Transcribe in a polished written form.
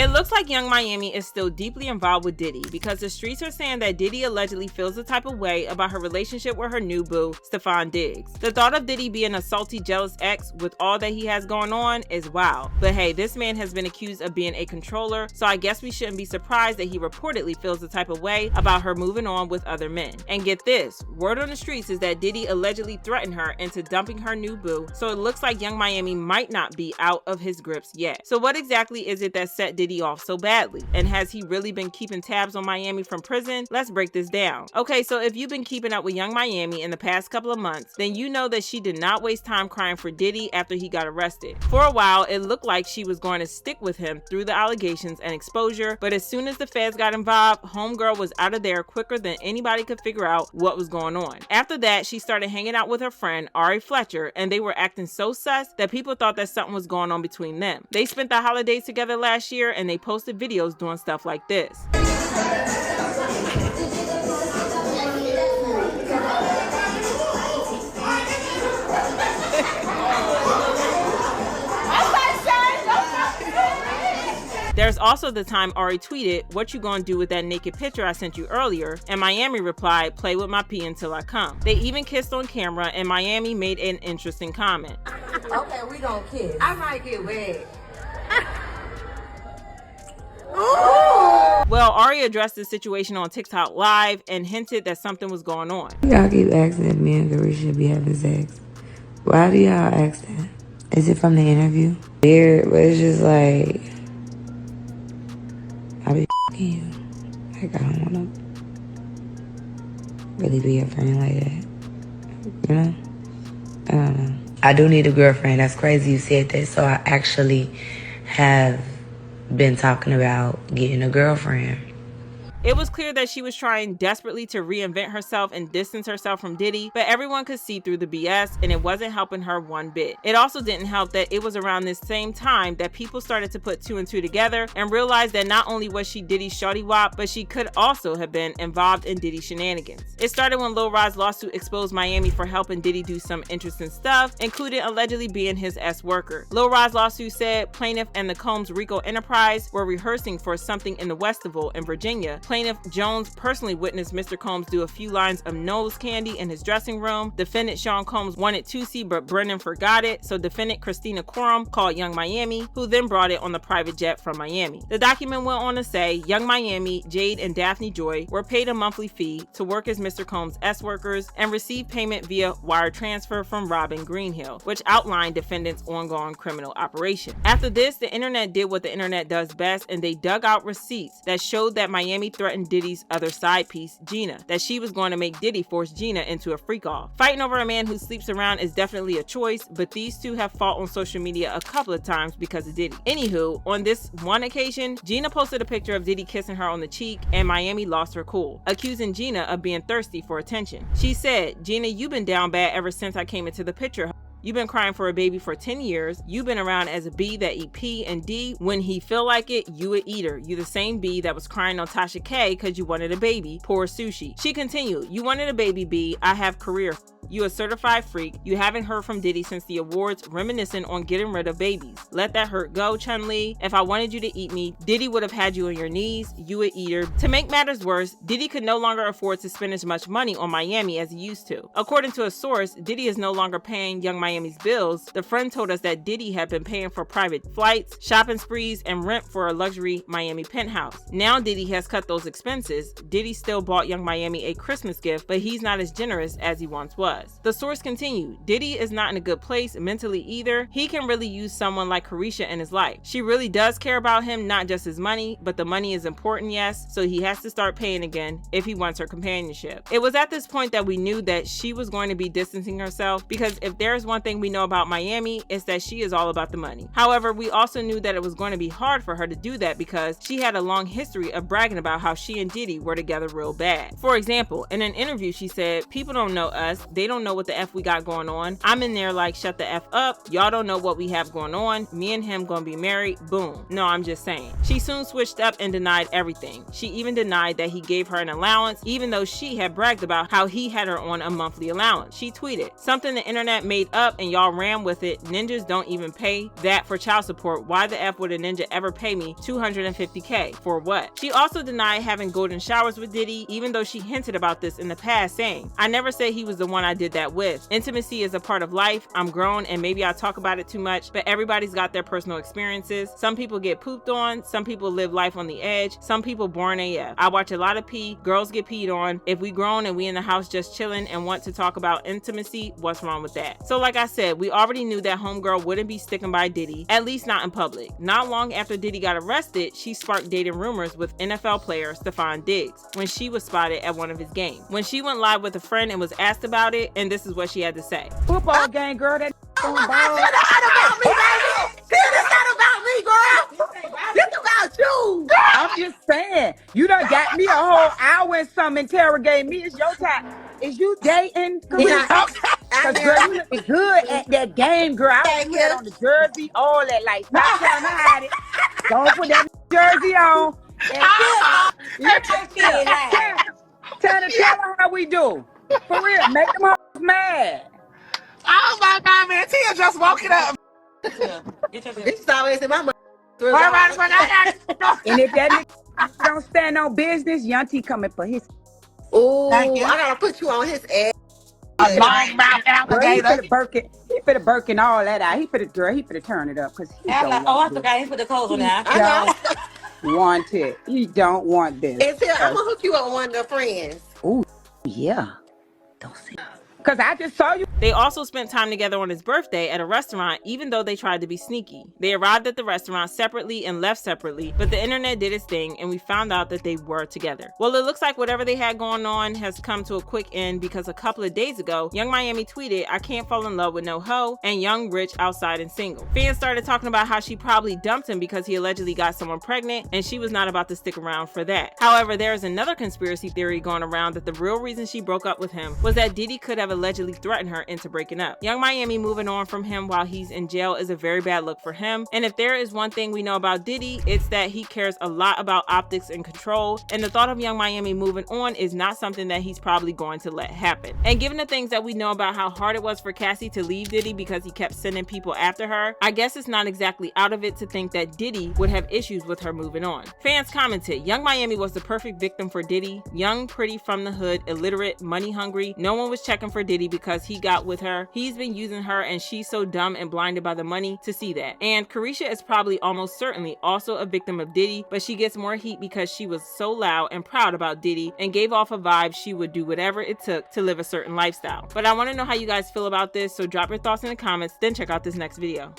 It looks like Young Miami is still deeply involved with Diddy because the streets are saying that Diddy allegedly feels the type of way about her relationship with her new boo, Stefon Diggs. The thought of Diddy being a salty, jealous ex with all that he has going on is wild. But hey, this man has been accused of being a controller, so I guess we shouldn't be surprised that he reportedly feels the type of way about her moving on with other men. And get this, word on the streets is that Diddy allegedly threatened her into dumping her new boo, so it looks like Young Miami might not be out of his grips yet. So what exactly is it that set Diddy off so badly? And has he really been keeping tabs on Miami from prison? Let's break this down. Okay, so if you've been keeping up with Young Miami in the past couple of months, then you know that she did not waste time crying for Diddy after he got arrested. For a while, it looked like she was going to stick with him through the allegations and exposure, but as soon as the feds got involved, homegirl was out of there quicker than anybody could figure out what was going on. After that, she started hanging out with her friend, Ari Fletcher, and they were acting so sus that people thought that something was going on between them. They spent the holidays together last year and they posted videos doing stuff like this. There's also the time Ari tweeted, "What you gonna do with that naked picture I sent you earlier?" And Miami replied, "Play with my pee until I come." They even kissed on camera and Miami made an interesting comment. Okay, we gonna kiss. I might get wet. Well, Ari addressed the situation on TikTok Live and hinted that something was going on. Y'all keep asking if me and Gary should be having sex. Why do y'all ask that? Is it from the interview? Weird, but it's just like, I be f***ing you. Like, I don't wanna really be a friend like that. You know? I don't know. I do need a girlfriend. That's crazy you said that. So I actually have been talking about getting a girlfriend. It was clear that she was trying desperately to reinvent herself and distance herself from Diddy, but everyone could see through the BS and it wasn't helping her one bit. It also didn't help that it was around this same time that people started to put two and two together and realized that not only was she Diddy's shawty wop, but she could also have been involved in Diddy shenanigans. It started when Lil Rod's lawsuit exposed Miami for helping Diddy do some interesting stuff, including allegedly being his S-worker. Lil Rod's lawsuit said plaintiff and the Combs Rico Enterprise were rehearsing for something in the Westival in Virginia. Plaintiff Jones personally witnessed Mr. Combs do a few lines of nose candy in his dressing room. Defendant Sean Combs wanted 2C, but Brennan forgot it, so defendant Christina Quorum called Young Miami, who then brought it on the private jet from Miami. The document went on to say Young Miami, Jade, and Daphne Joy were paid a monthly fee to work as Mr. Combs' S-workers and receive payment via wire transfer from Robin Greenhill, which outlined defendant's ongoing criminal operation. After this, the internet did what the internet does best, and they dug out receipts that showed that Miami threatened Diddy's other side piece, Gina, that she was going to make Diddy force Gina into a freak-off. Fighting over a man who sleeps around is definitely a choice, but these two have fought on social media a couple of times because of Diddy. Anywho, on this one occasion, Gina posted a picture of Diddy kissing her on the cheek, and Miami lost her cool, accusing Gina of being thirsty for attention. She said, "Gina, you've been down bad ever since I came into the picture. You've been crying for a baby for 10 years. You've been around as a B that eat P and D. When he feel like it, you a eater. You the same B that was crying on Tasha K because you wanted a baby. Poor sushi." She continued, "You wanted a baby, B. I have career. You a certified freak. You haven't heard from Diddy since the awards, reminiscing on getting rid of babies. Let that hurt go, Chun-Li. If I wanted you to eat me, Diddy would have had you on your knees. You a eater." To make matters worse, Diddy could no longer afford to spend as much money on Miami as he used to. According to a source, Diddy is no longer paying Young Miami's bills. The friend told us that Diddy had been paying for private flights, shopping sprees, and rent for a luxury Miami penthouse. Now Diddy has cut those expenses. Diddy still bought Young Miami a Christmas gift, but he's not as generous as he once was. The source continued, "Diddy is not in a good place mentally either. He can really use someone like Carisha in his life. She really does care about him, not just his money, but the money is important, yes, so he has to start paying again if he wants her companionship." It was at this point that we knew that she was going to be distancing herself, because if there's one thing we know about Miami, it's that she is all about the money. However, we also knew that it was going to be hard for her to do that because she had a long history of bragging about how she and Diddy were together real bad. For example, in an interview she said, "People don't know us, they don't know what the F we got going on. I'm in there like, shut the F up. Y'all don't know what we have going on. Me and him gonna be married. Boom." No, I'm just saying. She soon switched up and denied everything. She even denied that he gave her an allowance, even though she had bragged about how he had her on a monthly allowance. She tweeted, "Something the internet made up up and y'all ran with it. Ninjas don't even pay that for child support. Why the F would a ninja ever pay me $250K? For what? She also denied having golden showers with Diddy, even though she hinted about this in the past, saying, I never said he was the one I did that with. Intimacy is a part of life. I'm grown and maybe I talk about it too much, but everybody's got their personal experiences. Some people get pooped on, some people live life on the edge, some people born AF. I watch a lot of pee, girls get peed on. If we grown and we in the house just chilling and want to talk about intimacy, what's wrong with that? So like I said, we already knew that homegirl wouldn't be sticking by Diddy, at least not in public. Not long after Diddy got arrested, she sparked dating rumors with NFL player Stefon Diggs when she was spotted at one of his games. When she went live with a friend and was asked about it, and this is what she had to say. Football game, girl, that Oh my God, it's not about me, baby. It's not about me, girl. It's about you. I'm just saying, you done got me a whole hour and some interrogating me. It's your time. Is you dating? Because girl, you looking good at that game, girl. I was had on the jersey, all that. Like, stop trying to hide it. Don't put that jersey on. Tell her how we do. For real, make them hoes mad. Oh my God, man. Tia just woke it up. It's always in my mouth. And if that nigga don't stand on business, Young T coming for his. Ooh, I gotta put you on his ass. A long mouth alligator. He finna Birkin all that out. He finna turn it up because he don't want I forgot he put the clothes on there. I don't want it. He don't want this. And Tia, I'm gonna hook you up with one of their friends. Ooh, yeah. Don't say. Because I just saw you. They also spent time together on his birthday at a restaurant, even though they tried to be sneaky. They arrived at the restaurant separately and left separately, but the internet did its thing and we found out that they were together. Well, it looks like whatever they had going on has come to a quick end because a couple of days ago, Young Miami tweeted, I can't fall in love with no hoe, and Young rich, outside, and single. Fans started talking about how she probably dumped him because he allegedly got someone pregnant and she was not about to stick around for that. However, there is another conspiracy theory going around that the real reason she broke up with him was that Diddy could have allegedly threatened her into breaking up. Young Miami moving on from him while he's in jail is a very bad look for him. And if there is one thing we know about Diddy, it's that he cares a lot about optics and control. And the thought of Young Miami moving on is not something that he's probably going to let happen. And given the things that we know about how hard it was for Cassie to leave Diddy because he kept sending people after her, I guess it's not exactly out of it to think that Diddy would have issues with her moving on. Fans commented, Young Miami was the perfect victim for Diddy. Young, pretty, from the hood, illiterate, money hungry. No one was checking for Diddy because he got with her. He's been using her and she's so dumb and blinded by the money to see that. And Carisha is probably almost certainly also a victim of Diddy, but she gets more heat because she was so loud and proud about Diddy and gave off a vibe she would do whatever it took to live a certain lifestyle. But I want to know how you guys feel about this, so drop your thoughts in the comments, then check out this next video.